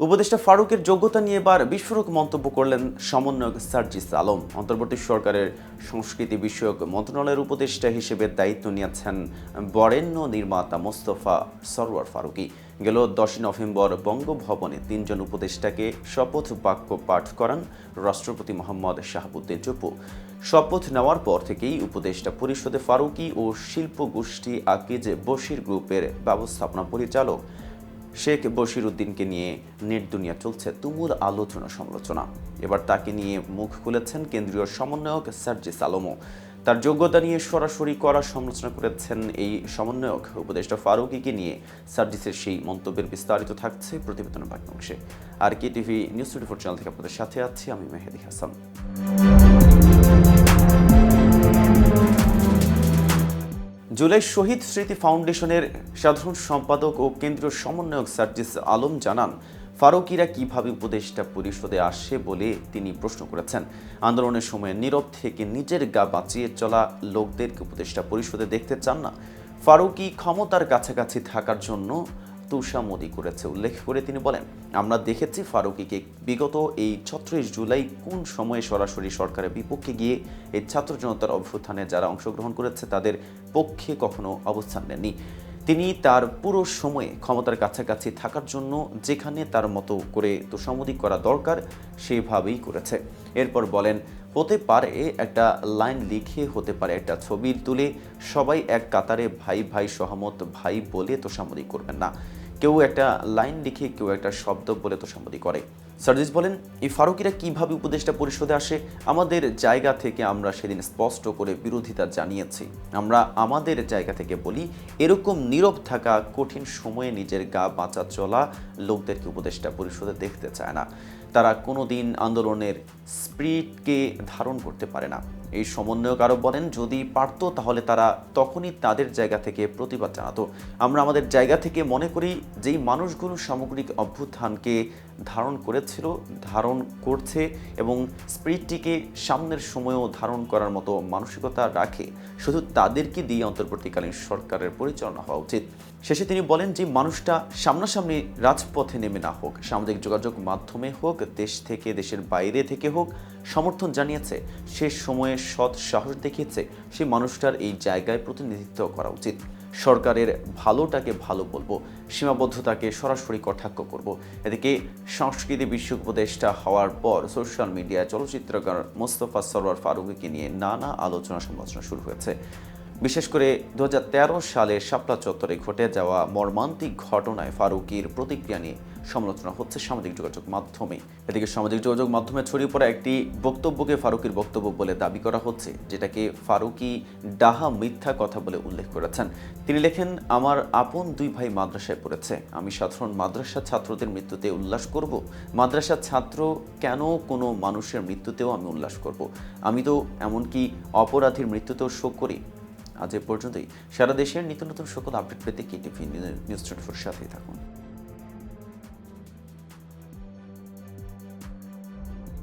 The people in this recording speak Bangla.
উপদেষ্টা ফারুকের যোগ্যতা নিয়ে এবার বিস্ফোরক মন্তব্য করলেন সমন্বয়ক সার্জিস আলম। অন্তর্বর্তী সরকারের সংস্কৃতি বিষয়ক মন্ত্রণালয়ের উপদেষ্টা হিসেবে দায়িত্ব নিয়েছেন বরেণ্য নির্মাতা মোস্তফা সরওয়ার ফারুকী। গেল 10 নভেম্বর বঙ্গভবনে 3 জন উপদেষ্টাকে শপথ বাক্য পাঠ করান রাষ্ট্রপতি মোহাম্মদ শাহাবুদ্দিন চুপ্পু। শপথ নেওয়ার পর থেকেই উপদেষ্টা পরিষদে ফারুকী ও শিল্প গোষ্ঠী আকিজ বশির গ্রুপের ব্যবস্থাপনা পরিচালক শেখ বশির উদ্দিনকে নিয়ে নেট দুনিয়া চলছে তুমুল আলোচনা সমালোচনা। এবার তাকে নিয়ে মুখ খুলেছেন কেন্দ্রীয় সমন্বয়ক সার্জিস আলমও। তার যোগ্যতা নিয়ে সরাসরি কড়া সমালোচনা করেছেন এই সমন্বয়ক। উপদেষ্টা ফারুকীকে নিয়ে সার্জিসের সেই মন্তব্যের বিস্তারিত থাকছে প্রতিবেদনের বাকি অংশে। আর কে টিভি নিউজ 24 চ্যানেল থেকে আপনাদের সাথে আছি আমি মেহেদি হাসান। জুলাই শহীদ স্মৃতি ফাউন্ডেশনের সাধারণ সম্পাদক ও কেন্দ্রীয় সমন্বয়ক সার্জিস আলম জানান, ফারুকীরা কিভাবে উপদেষ্টা পরিষদে আসে বলে তিনি প্রশ্ন করেছেন। আন্দোলনের সময় নীরব থেকে নিজের গা বাঁচিয়ে চলা লোকদেরকে উপদেষ্টা পরিষদে দেখতে চান না। ফারুকী ক্ষমতার কাছাকাছি থাকার জন্য তোষামোদি করেছে উল্লেখ করে তিনি বলেন, আমরা দেখেছি ফারুকীকে বিগত এই 36 জুলাই কোন সময়ে সরাসরি সরকারের বিপক্ষে গিয়ে এই ছাত্র জনতার অভ্যুত্থানে যারা অংশগ্রহণ করেছে তাদের পক্ষে কখনো অবস্থান নেননি। তিনি তার পুরো সময়ে ক্ষমতার কাছাকাছি থাকার জন্য যেখানে তার মতো করে তোষামোদি করা দরকার সেইভাবেই করেছে। এরপর বলেন, হতে পারে একটা লাইন লিখে, হতে পারে একটা ছবি তুলে সবাই এক কাতারে ভাই ভাই সহমত ভাই বলে তোষামোদি করবেন না। কেউ একটা লাইন লিখে, কেউ একটা শব্দ বলে তোষামোদি করে। সার্জিস বলেন, এই ফারুকীরা কিভাবে উপদেষ্টা পরিষদে আসে আমাদের জায়গা থেকে আমরা সেদিন স্পষ্ট করে বিরোধিতা জানিয়েছি। আমরা আমাদের জায়গা থেকে বলি, এরকম নীরব থাকা কঠিন সময়ে নিজের গা বাঁচা চলা লোকদেরকে উপদেষ্টা পরিষদে দেখতে চায় না। তারা কোনোদিন আন্দোলনের স্পিরিটকে ধারণ করতে পারে না। এই সমন্বয়ক আরও বলেন, যদি পারত তাহলে তারা তখনই তাদের জায়গা থেকে প্রতিবাদ জানাতো। আমরা আমাদের জায়গা থেকে মনে করি যেই মানুষগুলো সামগ্রিক অভ্যুত্থানকে ধারণ করেছিল, ধারণ করছে এবং স্পিরিটটিকে সামনের সময়েও ধারণ করার মতো মানসিকতা রাখে, শুধু তাদেরকে দিয়ে অন্তর্বর্তীকালীন সরকারের পরিচালনা হওয়া উচিত। শেষে তিনি বলেন, যে মানুষটা সামনাসামনি রাজপথে নেমে না হোক, সামাজিক যোগাযোগ মাধ্যমে হোক, দেশ থেকে দেশের বাইরে থেকে হোক, সমর্থন জানিয়েছে, শেষ সময়ে সৎ সাহস দেখিয়েছে, সেই মানুষটার এই জায়গায় প্রতিনিধিত্ব করা উচিত। সরকারের ভালোটাকে ভালো বলবো, সীমাবদ্ধতাকে সরাসরি কটাক্ষ করব। এদিকে সংস্কৃতি বিশ্ব উপদেষ্টা হওয়ার পর সোশ্যাল মিডিয়ায় চলচ্চিত্রকার মোস্তফা সরওয়ার ফারুকীকে নিয়ে নানা আলোচনা সমালোচনা শুরু হয়েছে। বিশেষ করে 2013 সালে শাপলা চত্বরে ঘটে যাওয়া মর্মান্তিক ঘটনায় ফারুকীর প্রতিক্রিয়া নিয়ে সমালোচনা হচ্ছে সামাজিক যোগাযোগ মাধ্যমে। এদিকে সামাজিক যোগাযোগ মাধ্যমে ছড়িয়ে পড়া একটি বক্তব্যকে ফারুকীর বক্তব্য বলে দাবি করা হচ্ছে, যেটাকে ফারুকী ডাহা মিথ্যা কথা বলে উল্লেখ করেছেন। তিনি লেখেন, আমার আপন 2 ভাই মাদ্রাসায় পড়েছে, আমি সাধারণ মাদ্রাসা ছাত্রদের মৃত্যুতে উল্লাস করব? মাদ্রাসা ছাত্র কেন, কোনো মানুষের মৃত্যুতেও আমি উল্লাস করব? আমি তো এমনকি অপরাধীর মৃত্যুতেও শোক করি। আজ এ পর্যন্তই। সারা দেশের নিত্য নতুন সকল আপডেট পেতে কে টিভি নিউজ 24 সাথেই থাকুন।